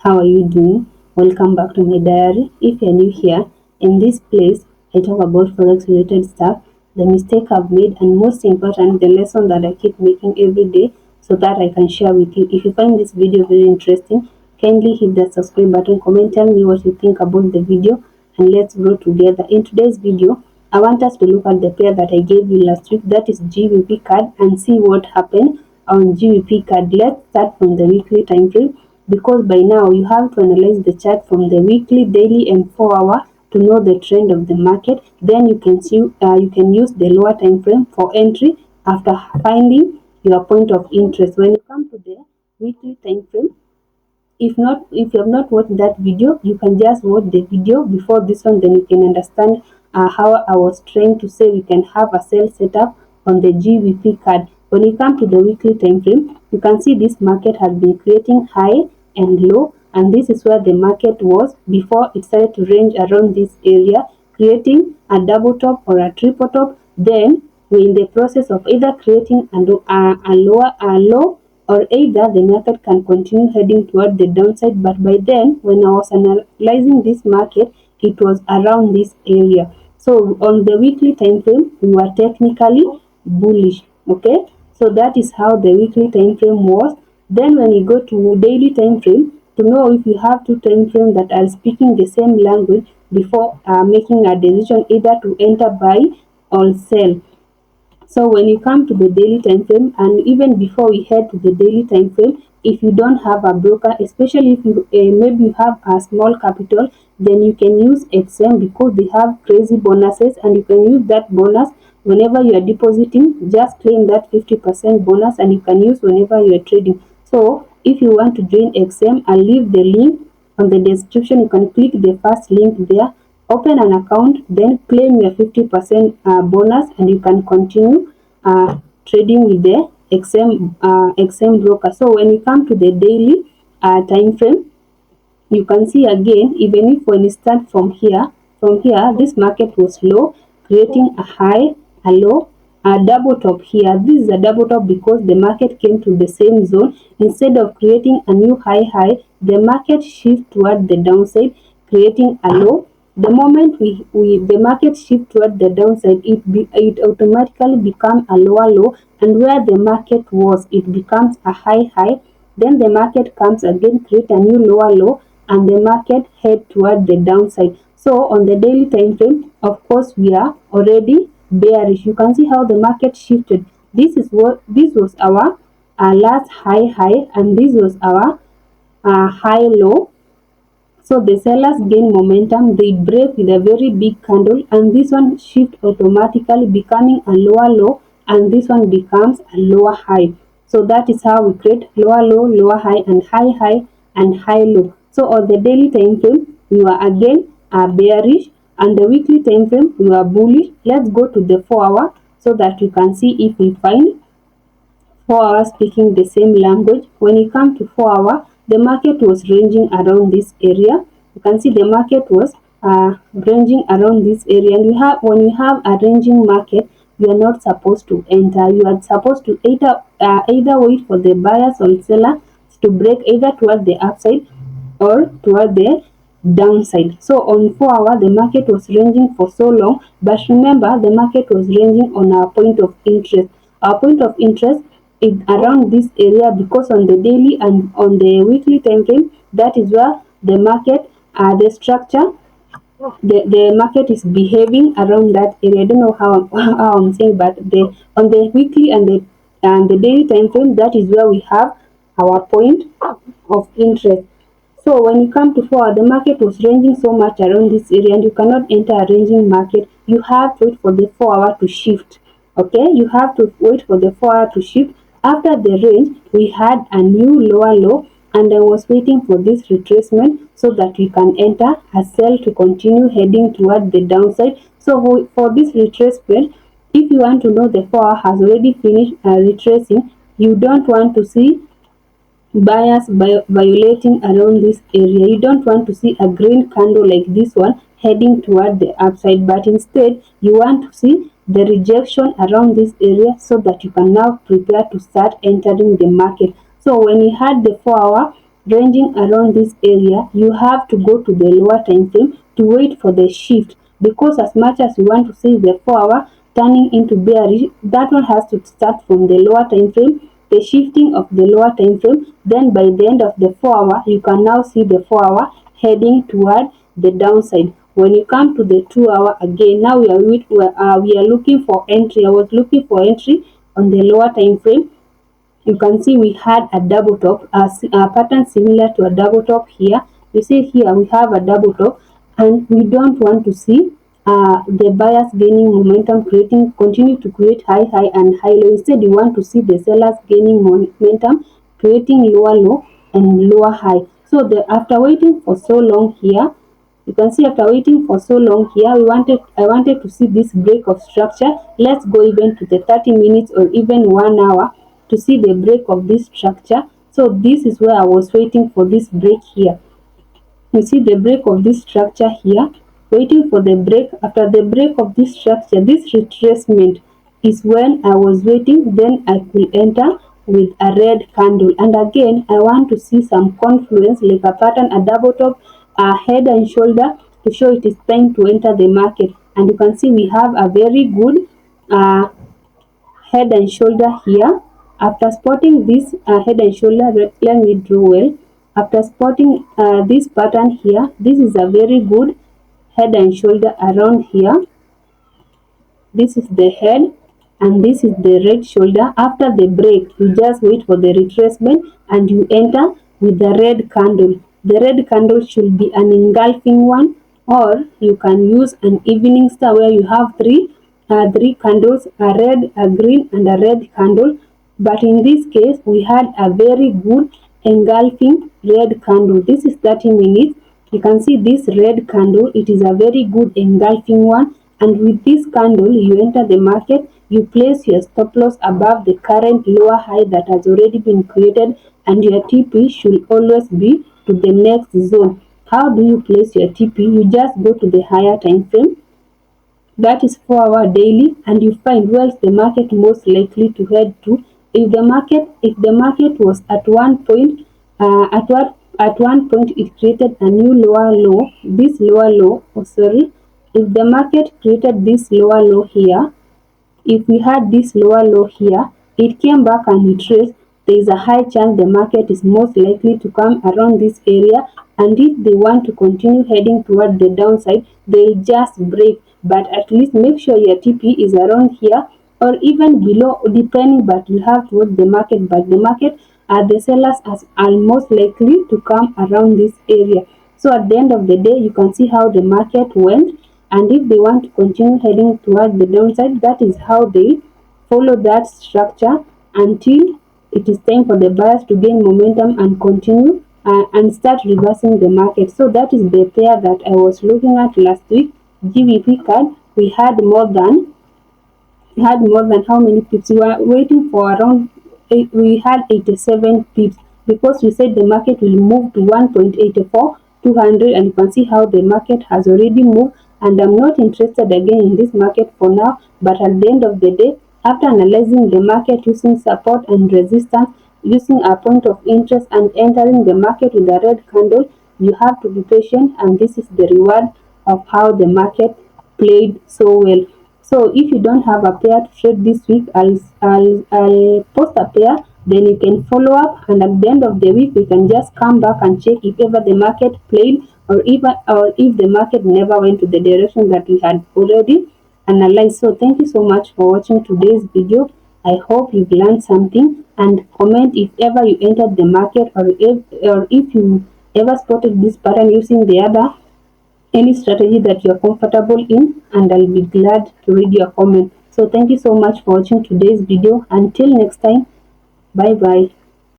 How are you doing? Welcome back to my diary. If you're new here, in this place, I talk about forex related stuff, the mistake I've made, and most important, the lesson that I keep making every day so that I can share with you. If you find this video very interesting, kindly hit the subscribe button, comment, tell me what you think about the video, and let's grow together. In today's video, I want us to look at the pair that I gave you last week, that is Gbpcad, and see what happened on Gbpcad. Let's start from the weekly time frame, because by now you have to analyze the chart from the weekly, daily, and 4 hour to know the trend of the market. Then you can use the lower time frame for entry after finding your point of interest. When you come to the weekly time frame, if you have not watched that video, you can just watch the video before this one, then you can understand how I was trying to say we can have a sell setup on the Gbpcad. When you come to the weekly time frame, you can see this market has been creating high and low, and this is where the market was before it started to range around this area, creating a double top or a triple top. Then we're in the process of either creating a low, or either the market can continue heading toward the downside. But by then, when I was analyzing this market, it was around this area. So on the weekly time frame, we were technically bullish. Okay, so that is how the weekly time frame was. Then when you go to daily time frame, to know if you have two time frames that are speaking the same language before making a decision either to enter buy or sell. So when you come to the daily time frame, and even before we head to the daily time frame, if you don't have a broker, especially if you maybe you have a small capital, then you can use XM because they have crazy bonuses, and you can use that bonus whenever you are depositing. Just claim that 50% bonus, and you can use whenever you are trading. So if you want to join XM, I'll leave the link on the description. You can click the first link there, open an account, then claim your 50% bonus, and you can continue trading with the XM broker. So when you come to the daily time frame, you can see again, even if when you start from here, this market was low, creating a high, a low, a double top here. This is a double top because the market came to the same zone. Instead of creating a new high, the market shift toward the downside, creating a low. The moment the market shift toward the downside, it automatically become a lower low, and where the market was, it becomes a high. Then the market comes again, create a new lower low, and the market head toward the downside. So on the daily time frame, of course, we are already bearish. You can see how the market shifted. This was our last high, and this was our high low. So the sellers gain momentum, they break with a very big candle, and this one shift automatically becoming a lower low, and this one becomes a lower high. So that is how we create lower low, lower high, and high, and high low. So on the daily time frame, we were again bearish, and the weekly time frame we were bullish. Let's go to the 4 hour so that you can see if we find 4 hours speaking the same language. When you come to 4 hour, the market was ranging around this area. You can see the market was ranging around this area. And when you have a ranging market, you are not supposed to enter. You are supposed to either wait for the buyers or seller to break either toward the upside or toward the downside. So on 4 hour, the market was ranging for so long, but remember the market was ranging on our point of interest. Our point of interest is around this area, because on the daily and on the weekly time frame, that is where the market, the structure, the market is behaving around that area. I don't know how I'm saying, but on the weekly and the daily time frame, that is where we have our point of interest. So when you come to 4 hour, the market was ranging so much around this area, and you cannot enter a ranging market. You have to wait for the 4 hour to shift. Okay, you have to wait for the 4 hour to shift. After the range, we had a new lower low, and I was waiting for this retracement so that we can enter a sell to continue heading toward the downside. So for this retracement, if you want to know the 4 hour has already finished retracing, you don't want to see buyers violating around this area. You don't want to see a green candle like this one heading toward the upside, but instead you want to see the rejection around this area so that you can now prepare to start entering the market. So when we had the 4 hour, ranging around this area, you have to go to the lower time frame to wait for the shift, because as much as you want to see the 4-hour turning into bearish, that one has to start from the lower time frame, the shifting of the lower time frame. Then by the end of the 4-hour, you can now see the 4-hour heading toward the downside. When you come to the 2-hour again, now we are looking for entry. I was looking for entry on the lower time frame. You can see we had a double top, a pattern similar to a double top here. You see here we have a double top, and we don't want to see the buyers gaining momentum, continue to create high and high low. Instead, you want to see the sellers gaining momentum, creating lower low and lower high. So after waiting for so long here, you can see after waiting for so long here, I wanted to see this break of structure. Let's go even to the 30 minutes or even 1 hour to see the break of this structure. So this is where I was waiting for this break here. You see the break of this structure here, waiting for the break. After the break of this structure, this retracement is when I was waiting, then I could enter with a red candle. And again, I want to see some confluence, like a pattern, a double top, a head and shoulder, to show it is time to enter the market. And you can see we have a very good head and shoulder here. After spotting this head and shoulder, let me draw well. After spotting this pattern here, this is a very good head and shoulder around here. This is the head and this is the red shoulder. After the break, you just wait for the retracement and you enter with the red candle. The red candle should be an engulfing one, or you can use an evening star where you have three candles, a red, a green and a red candle. But in this case, we had a very good engulfing red candle. This is 30 minutes. You can see this red candle, it is a very good engulfing one. And with this candle, you enter the market, you place your stop loss above the current lower high that has already been created, and your TP should always be to the next zone. How do you place your TP? You just go to the higher time frame, that is 4-hour daily, and you find where is the market most likely to head to. If the market was at one point, it created a new lower low. This lower low, if the market created this lower low here, if we had this lower low here, it came back and retraced, there is a high chance the market is most likely to come around this area, and if they want to continue heading toward the downside, they'll just break. But at least make sure your TP is around here or even below, depending, but you have to watch the market. But the market, the sellers are most likely to come around this area. So at the end of the day, you can see how the market went, and if they want to continue heading toward the downside, that is how they follow that structure until it is time for the buyers to gain momentum and continue and start reversing the market. So that is the pair that I was looking at last week, Gbpcad. We had more than how many pips? We were waiting for around we had 87 pips, because we said the market will move to 1.84 200, and you can see how the market has already moved. And I'm not interested again in this market for now, but at the end of the day, after analyzing the market using support and resistance, using a point of interest and entering the market with a red candle, you have to be patient, and this is the reward of how the market played so well. So if you don't have a pair to trade this week, I'll post a pair, then you can follow up, and at the end of the week we can just come back and check if ever the market played, or if the market never went to the direction that we had already analyzed. So thank you so much for watching today's video. I hope you've learned something, and comment if ever you entered the market, or if you ever spotted this pattern using any strategy that you're comfortable in, and I'll be glad to read your comment. So thank you so much for watching today's video. Until next time, bye bye.